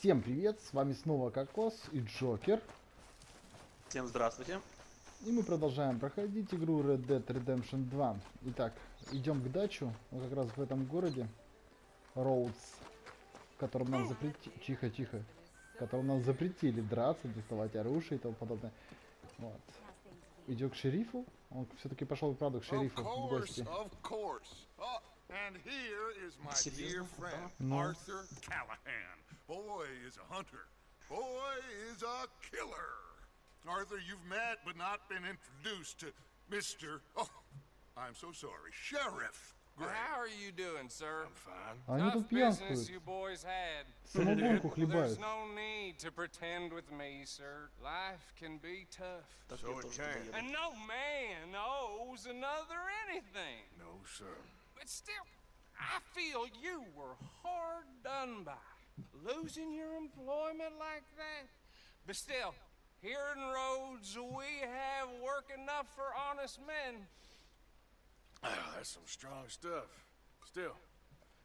Всем привет, с вами снова Кокос и Джокер. Всем здравствуйте. И мы продолжаем проходить игру Red Dead Redemption 2. Итак, идем к Датчу, вот как раз в этом городе. Роудс, в котором нам запретили... Тихо. В котором нам запретили драться, доставать оружие и тому подобное. Вот. Идем к шерифу. Он все-таки пошел, правда, к шерифу в гости. And here is my dear friend, No. Arthur Callahan. Boy is a hunter. Boy is a killer. Arthur, you've met but not been introduced to Mr. Oh, I'm so sorry, Sheriff Gray. How are you doing, sir? I'm fine. Они тут пьянствуют. You boys had. Самогонку хлебают. There's no need to pretend with me, sir. Life can be tough. So it can. And no man owes another anything. No, sir. But still, I feel you were hard done by. Losing your employment like that. But still, here in Rhodes, we have work enough for honest men. That's some strong stuff. Still,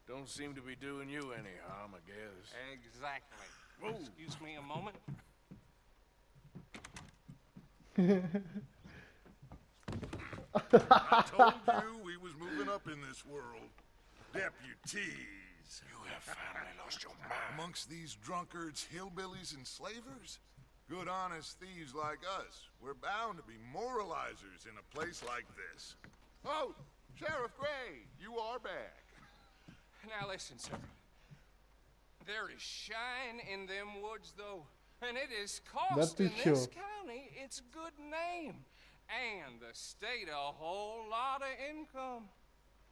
don't seem to be doing you any harm, I guess. Exactly. Excuse me a moment. I told you we was moving up in this world. Deputies. You have finally lost your mind. Amongst these drunkards, hillbillies, and slavers? Good honest thieves like us. We're bound to be moralizers in a place like this. Oh, Sheriff Gray, you are back. Now listen, sir. There is shine in them woods, though, and it is costing this county its good name, and the state a whole lot of income.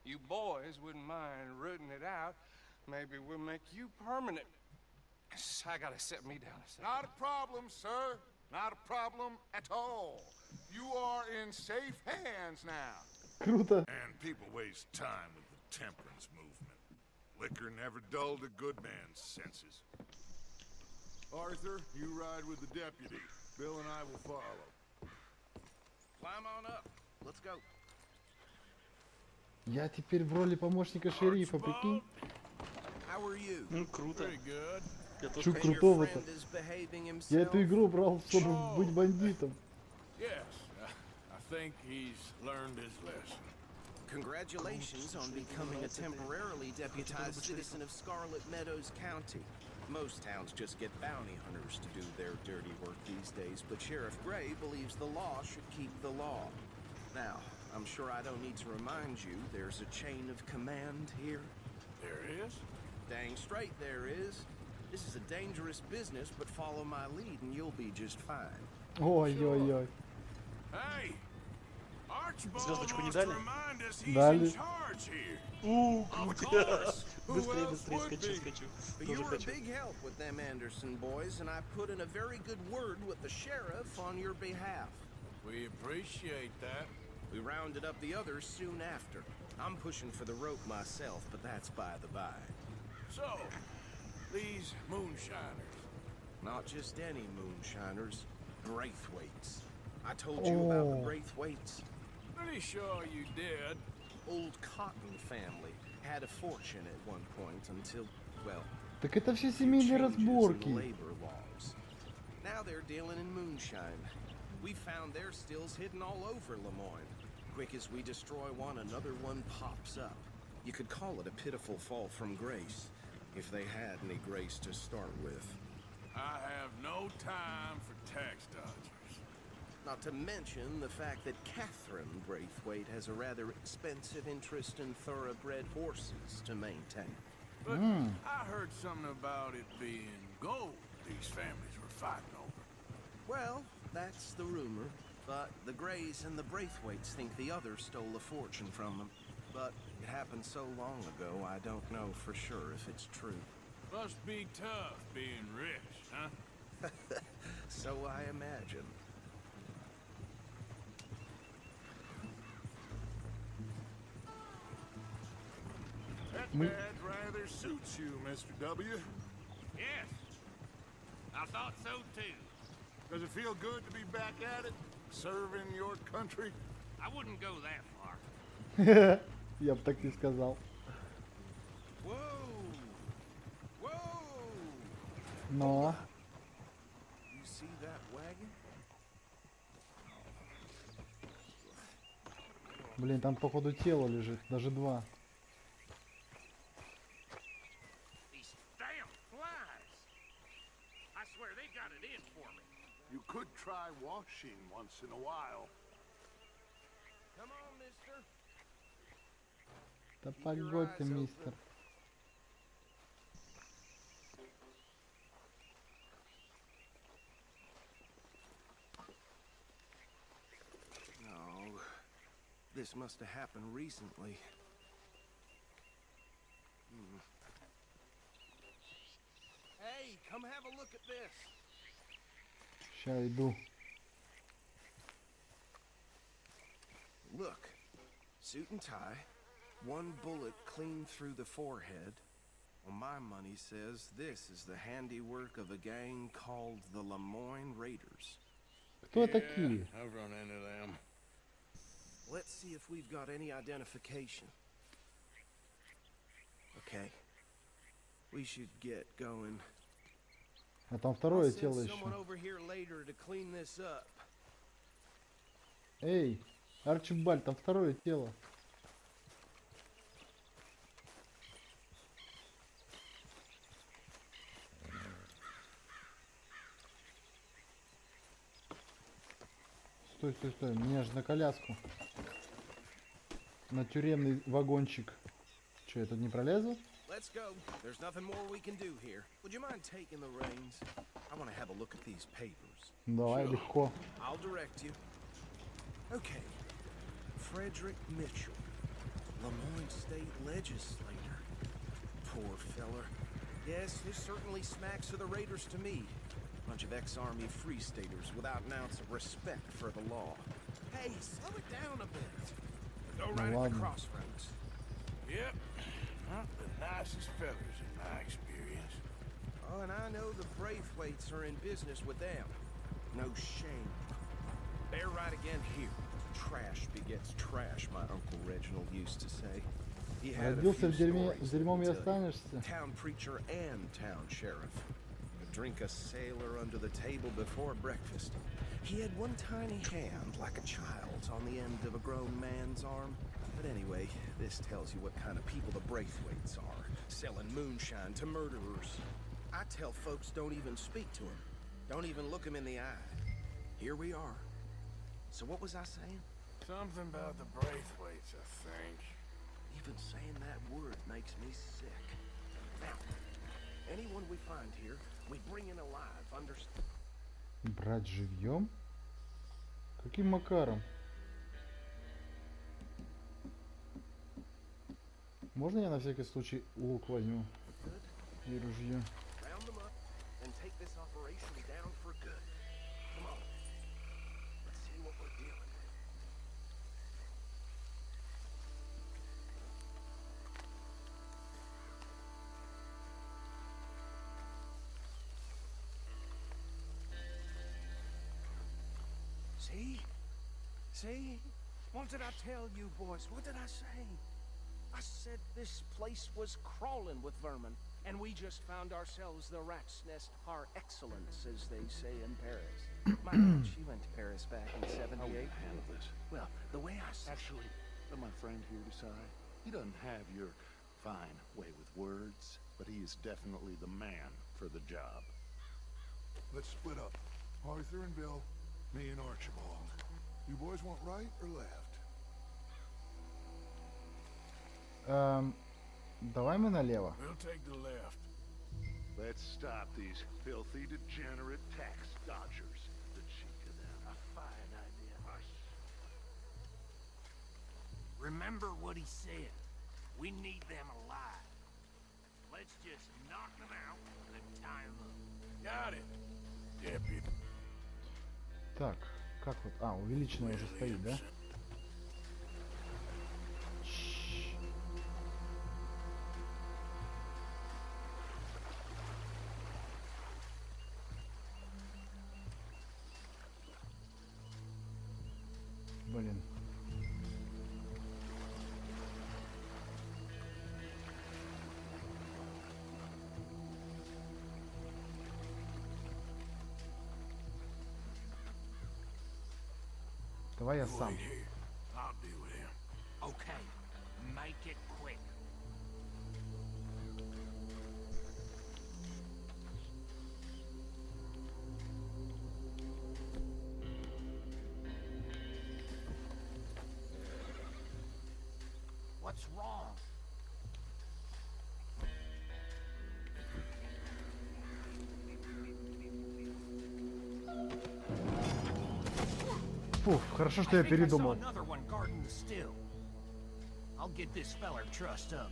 You boys wouldn't mind rooting it out. Maybe we'll make you permanent. I gotta set me down a second. Not a problem, sir. Not a problem at all. You are in safe hands now. Круто. And people waste time with the temperance movement. Liquor never dulled a good man's senses. Arthur, you ride with the deputy. Bill and I will follow. Climb on up. Let's go. Я теперь в роли помощника шерифа, прикинь. Ну, круто. Я тоже Чё крутого-то? Я эту игру брал, чтобы быть бандитом. Yes, I think he's learned his lesson. Congratulations on becoming a temporarily deputized citizen of Scarlet Meadows County. Most towns just get bounty hunters to do their dirty work these days, but Sheriff Gray believes the law should keep the law. Now, I'm sure I don't need to remind you there's a chain of command here. There is? Dang straight there is. This is a dangerous business, but follow my lead and you'll be just fine. Ой-ой-ой. Hey! Archibald Звездочку не wants дали? to remind us he's Дали. in charge here. Of course. Who Быстрее, else быстрее, would скачу, be? скачу. But Тоже you were a хочу. big help with them Anderson boys, and I put in a very good word with the sheriff on your behalf. We appreciate that. We rounded up the others soon after. I'm pushing for the rope myself, but that's by the by. So, these moonshiners. Not just any moonshiners, Braithwaites. I told you about the Braithwaites. Pretty sure you did. Old Cotton family had a fortune at one point until, well, Так это все семейные changes in the разборки. labor laws. Now they're dealing in moonshine. We found their stills hidden all over Lemoyne. Quick as we destroy one, another one pops up. You could call it a pitiful fall from grace, if they had any grace to start with. I have no time for tax dodgers. Not to mention the fact that Catherine Braithwaite has a rather expensive interest in thoroughbred horses to maintain. But I heard something about it being gold these families were fighting over. Well, that's the rumor. But the Grays and the Braithwaites think the others stole a fortune from them. But it happened so long ago, I don't know for sure if it's true. Must be tough being rich, huh? So I imagine. That badge rather suits you, Mr. W. Yes. I thought so too. Does it feel good to be back at it? Serving your country? I wouldn't go that far. Я бы так не сказал. Whoa! Whoa! Но. You see that wagon? Блин, там походу тело лежит, даже два. These damn flies! I swear they got it in for me. You could try washing once in a while. Come on, mister. Да погодь ты, мистер. No, this must have happened recently. Hey, come have a look at this. Ща иду. Look, suit and tie, one bullet clean through the forehead. Well, my money says this is the handiwork of a gang called the Lemoyne Raiders. Кто такие? I've run into them. Let's see if we've got any identification. Okay, we should get going. А там I'll второе send тело someone еще. over here later to clean this up. Эй, Арчибальд, там второе тело. Стой, стой, стой, меня же на коляску. На тюремный вагончик. Че, я тут не пролезу? Let's go. There's nothing more we can do here. Would you mind taking the reins? I want to have a look at these papers. Давай, легко. I'll direct you. Okay. Frederick Mitchell, Lemoyne State Legislator. Poor feller. Yes, this certainly smacks of the Raiders to me. Bunch of ex-army free staters without an ounce of respect for the law. Hey, slow it down a bit. Go right at the crossroads. Yep. Not the nicest fellas in my experience. Oh, and I know the Braithwaites are in business with them. No shame. They're right again here. Trash begets trash, my Uncle Reginald used to say. He had a Родился few в дерьме, stories с дерьмом и that he'd tell you. останешься. Town preacher and town sheriff. Drink a sailor under the table before breakfast. He had one tiny hand, like a child's, on the end of a grown man's arm. But anyway, this tells you what kind of people the Braithwaites are, selling moonshine to murderers. I tell folks don't even speak to him. Don't even look him in the eye. Here we are. So what was I saying? Something about the Braithwaites, I think. Even saying that word makes me sick. Now, anyone we find here, we bring in alive, understand? Брать живьем? Каким макаром? Можно я на всякий случай лук возьму? И ружье. Round them up and take this operation down for good. Come on. Let's see what we're dealing with. See? See? What did I tell you, boys? What did I say? I said this place was crawling with vermin, and we just found ourselves the rat's nest par excellence, as they say in Paris. My aunt, she went to Paris back in How will '78. you handle this? Well, the way I said... Actually, let my friend here decide. He doesn't have your fine way with words, but he is definitely the man for the job. Let's split up. Arthur and Bill, me and Archibald. You boys want right or left? Давай мы налево. We'll take the left. Let's stop these filthy, degenerate tax dodgers. The cheek of them. A fine idea. Hush. Remember what he said. We need them alive. Let's just knock them out and tie them up. Got it, deputy. Так, как вот? А, увеличенное уже стоит, да? Блин. Давай я сам. I'll deal with him. Okay, make it quick. What's wrong? Фух, хорошо, что я передумал. I'll get this feller trussed up.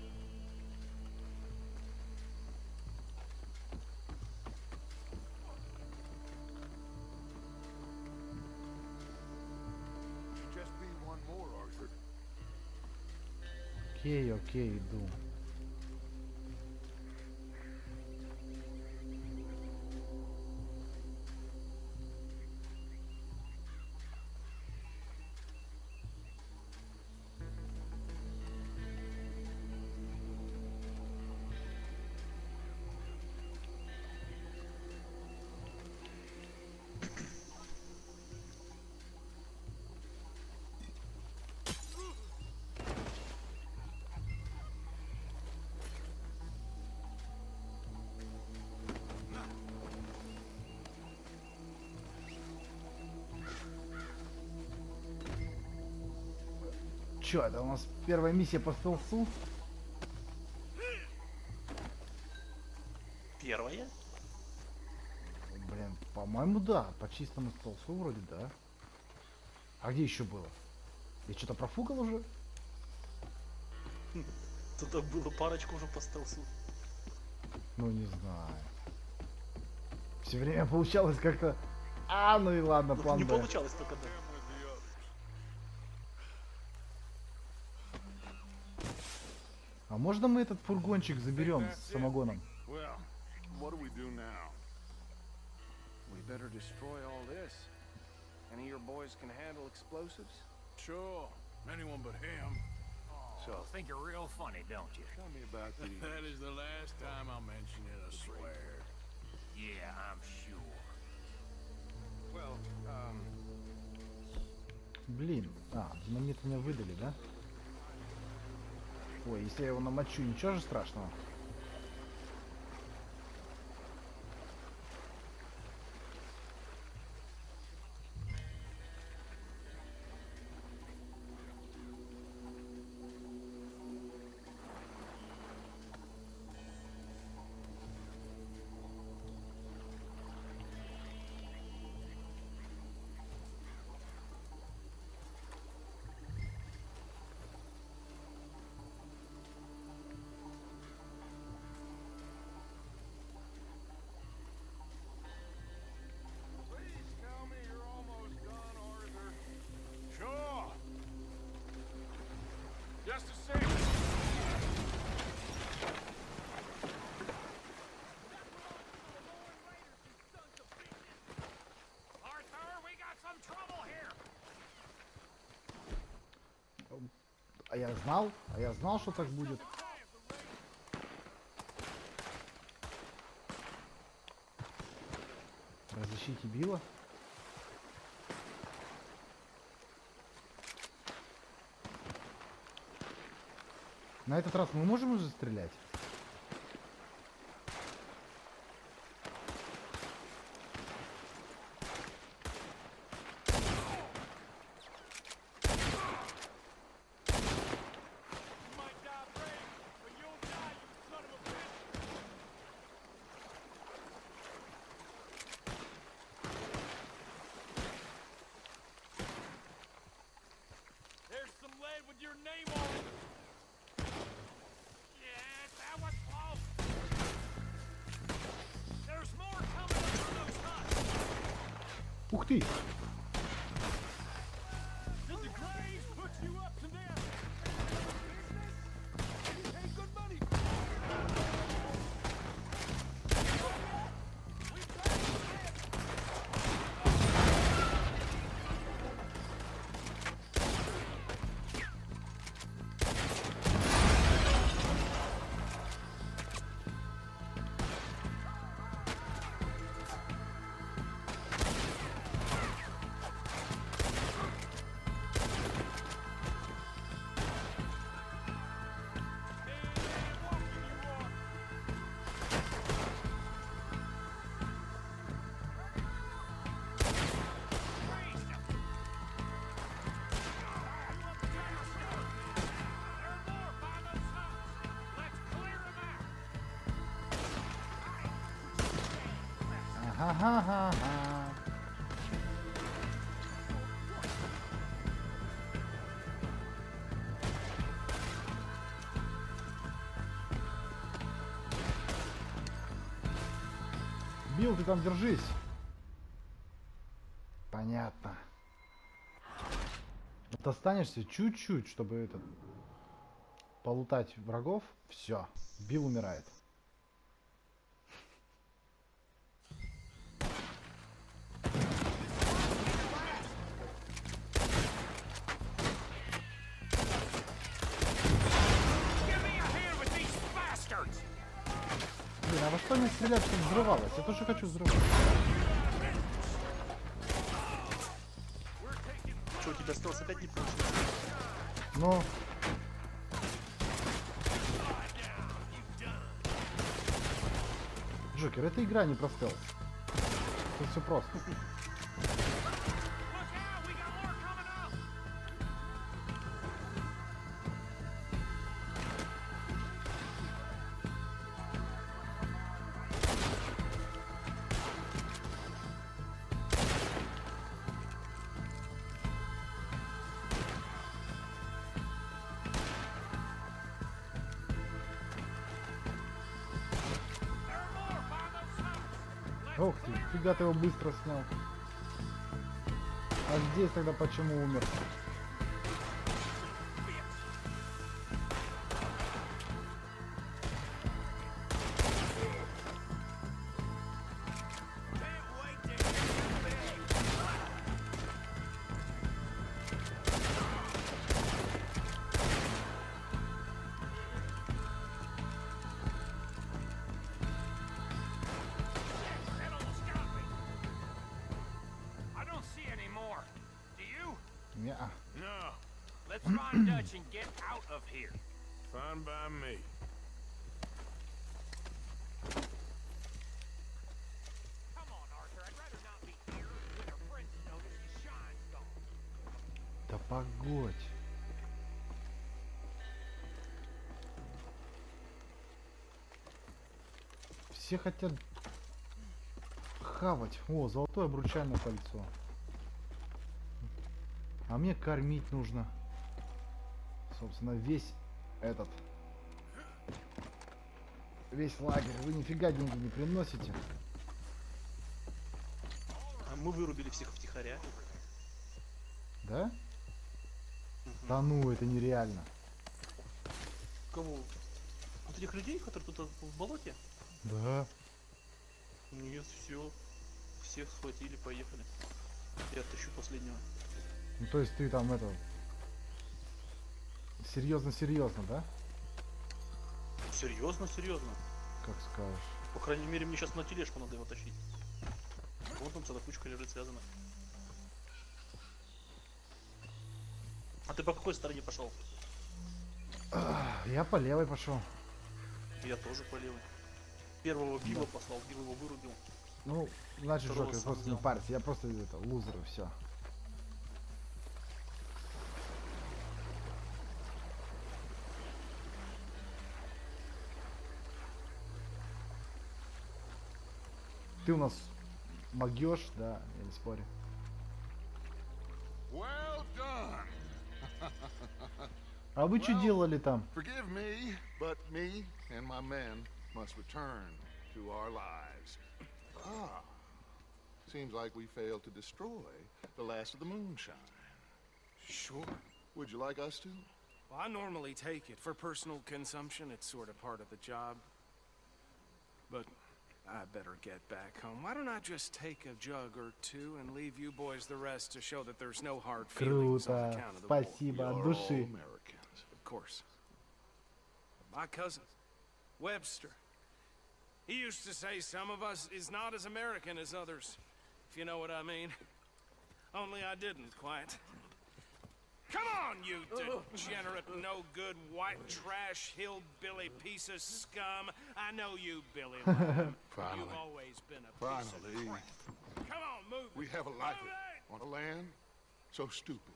Just be one more, Arthur. Окей, окей, иду. Чё, это у нас первая миссия по стелсу? Первая? Блин, по-моему, да. По чистому стелсу вроде, да. А где еще было? Я что-то профукал уже? Тут было парочку уже по стелсу. Ну, не знаю. Все время получалось как-то... А, ну и ладно, Ну, план не Б. получалось только, да. А можно мы этот фургончик заберем с самогоном? Well, what do we do now? We better destroy all this. Any of your boys can handle explosives? Sure, anyone but him. So think you're real funny, don't you? Tell me about the... That is the last time I mention it, I swear. Yeah, I'm sure. Well, Блин. А, динамит мне выдали, да? Ой, если я его намочу, ничего же страшного. Sure. Just a second. Arthur, we got some trouble here. А я знал, что так будет. Разыщите Билла. На этот раз мы можем уже стрелять? There's some lead with your name on it. Yes, that was close. There's more coming up from those huts. Ух ты! Did the Grays put you up to this? Business? You pay good money. Ага-га-га-га. Билл, ты там держись. Понятно. Вот останешься чуть-чуть, чтобы этот полутать врагов. Все. Билл умирает. Блин, а во что мне стрелять, чтобы взрывалось? Я тоже хочу взрывать. Что, у тебя осталось опять не получилось? Но... Джокер, это игра не про стелс. Тут все просто. Ох ты, фига ты его быстро снял. А здесь тогда почему умер? Неа. No. Let's find Dutch and get out of here. Fine by me. Come on, Arthur. I'd rather not be here when our friends notice the shine's gone. Да погодь. Все хотят хавать. О, золотое обручальное кольцо. А мне кормить нужно. Собственно, весь этот... Весь лагерь. Вы нифига деньги не приносите. А мы вырубили всех втихаря. Да? Да ну, это нереально. Кого? Вот этих людей, которые тут в болоте? Да. Нет, все. Всех схватили, поехали. Я оттащу последнего. Ну то есть ты там это... Серьезно, да? Серьезно? Как скажешь. По крайней мере, мне сейчас на тележку надо его тащить. Вот там целая кучка лежит связана. А ты по какой стороне пошел? Я по левой пошел. Я тоже по левой. Первого Билла послал, Билл его вырубил. Ну, значит, Второго Джокер, сам просто не взял. парься. Я просто это, лузер и все. Ты у нас могешь, да, я не спорю. Well done. А вы что делали там? Forgive me, but me and my men must return to our lives. Ah, seems like we failed to destroy the last of the moonshine. Sure. Would you like us to? Well, I normally take it for personal consumption. It's sort of part of the job. But I better get back home. Why don't I just take a jug or two and leave you boys the rest to show that there's no hard feelings on Круто. account of the war? Спасибо We от are all души. Americans. Of course. My cousin, Webster, he used to say some of us is not as American as others, if you know what I mean. Only I didn't quite. Come on, you degenerate, no-good, white trash, hillbilly piece of scum. I know you, Billy Lamb. Finally. You've always been a piece of Finally. crap. Come on, move We it. have a life Move it. on a land so stupid,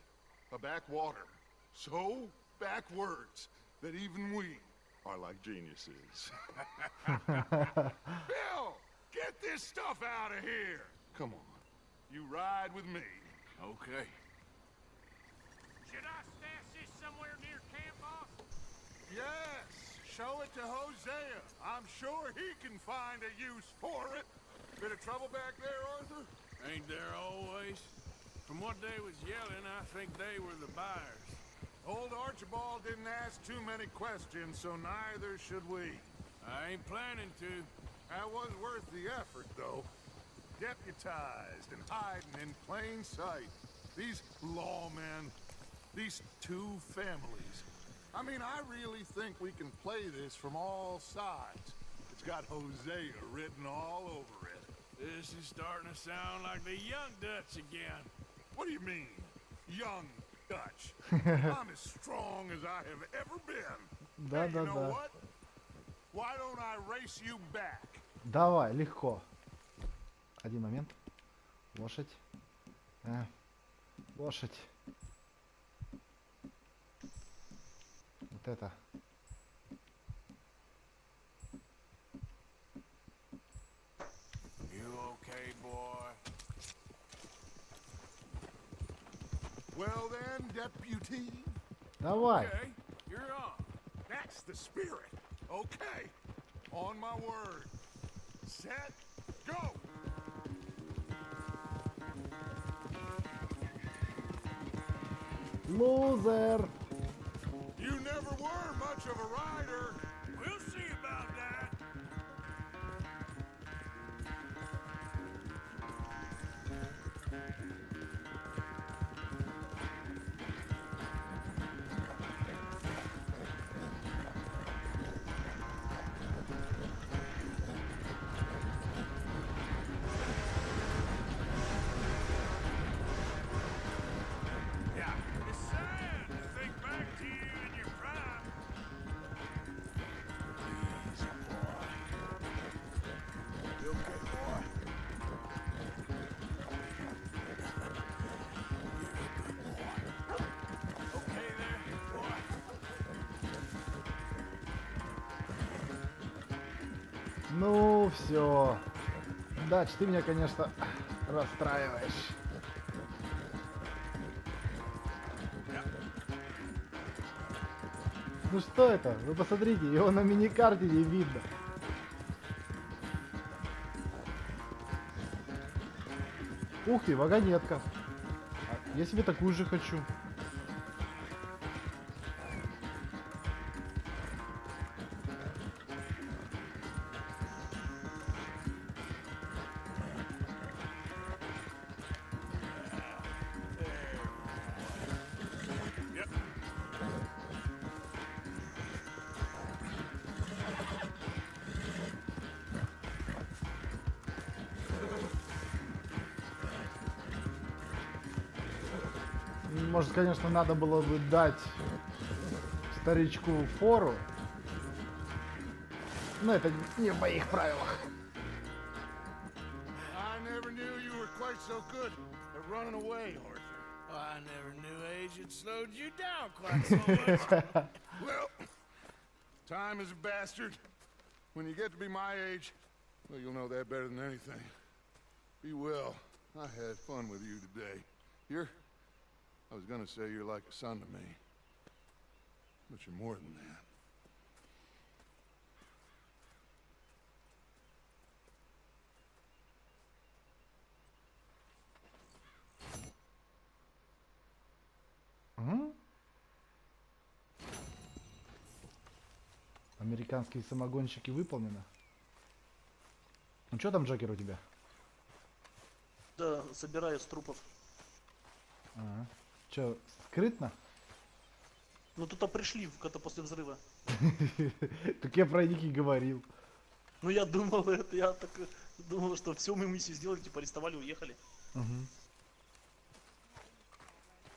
a backwater so backwards that even we are like geniuses. Bill! Get this stuff out of here. Come on. You ride with me. Okay. Should I stash this somewhere near camp, boss? Yes. Show it to Hosea. I'm sure he can find a use for it. Bit of trouble back there, Arthur? Ain't there always? From what they was yelling, I think they were the buyers. Old Archibald didn't ask too many questions, so neither should we. I ain't planning to. That was worth the effort, though. Deputized and hiding in plain sight. These lawmen, these two families. I mean, I really think we can play this from all sides. It's got Hosea written all over it. This is starting to sound like the young Dutch again. What do you mean, young Dutch? I'm as strong as I have ever been. Да, Hey, да, you know да. what? Why don't I race you back? Давай, легко. Один момент. Лошадь. Лошадь. Вот это. You okay, boy? Well then, deputy. Давай. Okay, you're on. That's the spirit. Okay. On my word. Set. Go. Лузер. You never were much of a rider. We'll see about that. Yeah. It's sad to think back to you in your prime. You okay, boy? Okay there, boy. Ну, все. Дач, ты меня, конечно, расстраиваешь. Ну что это? Вы посмотрите, его на миникарте не видно. Ух ты, вагонетка. Я себе такую же хочу. Может, конечно, надо было бы дать старичку фору. Но это не в моих правилах. I never knew you were quite so good at running away, Arthur. I never knew age had slowed you down quite so much. Well, time is a bastard. When you get to be my age, well, you'll know that better than anything. Be well. I had fun with you today. I was gonna say you're like a son to me, but you're more than that. Американские самогонщики выполнено. Ну что там, Джокер, у тебя? Да, собираю с трупов. Ага. Че, скрытно? Ну тут-то пришли, когда после взрыва. Так я про них и говорил. Ну я думал, я так думал, что все мы миссию сделали, типа арестовали, уехали. Угу.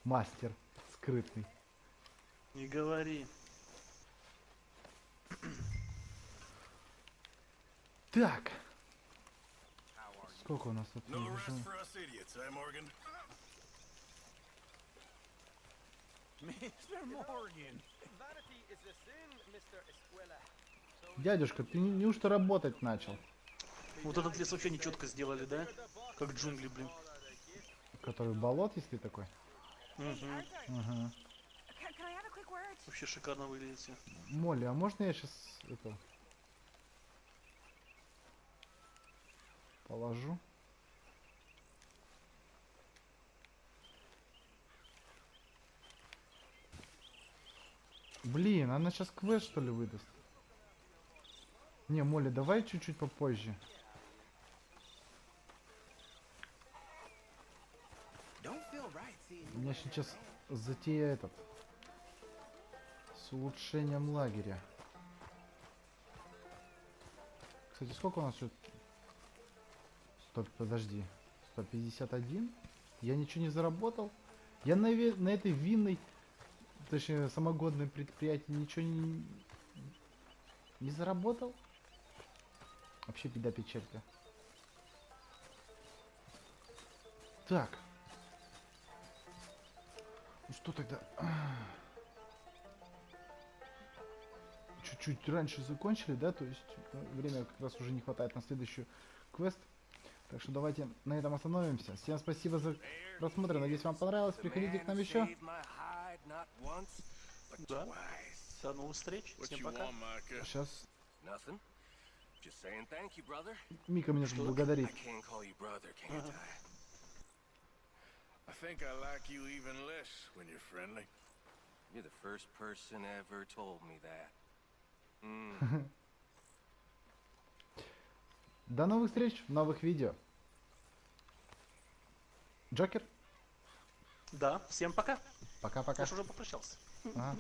Мастер скрытный. Не говори. Так. Сколько у нас тут? No rest for us idiots, eh, Morgan? Mr. Morgan. Дядюшка, ты неужто работать начал? Вот этот лес вообще нечетко сделали, да? Как джунгли, блин. Который болотистый такой. Угу. Ага. Вообще шикарно выглядите. Молли, а можно я сейчас это положу? Блин, она сейчас квест что ли выдаст? Не, Молли, давай чуть-чуть попозже. У меня сейчас затея этот с улучшением лагеря. Кстати, сколько у нас тут? Подожди. 151? Я ничего не заработал? Я на этой винной, точнее, самогодной предприятии ничего не заработал? Вообще беда печалька. Так. Ну что тогда? Чуть-чуть раньше закончили, да? То есть время как раз уже не хватает на следующий квест. Так что давайте на этом остановимся. Всем спасибо за просмотр. Надеюсь, вам понравилось. Приходите к нам еще. Да. До новых встреч. Всем пока. Сейчас. Мика меня тут благодарит. I think I like you even less when you're friendly. You're the first person ever told me that. До новых встреч в новых видео. Джокер? Да, всем пока. Пока-пока. Я же уже попрощался. Ага.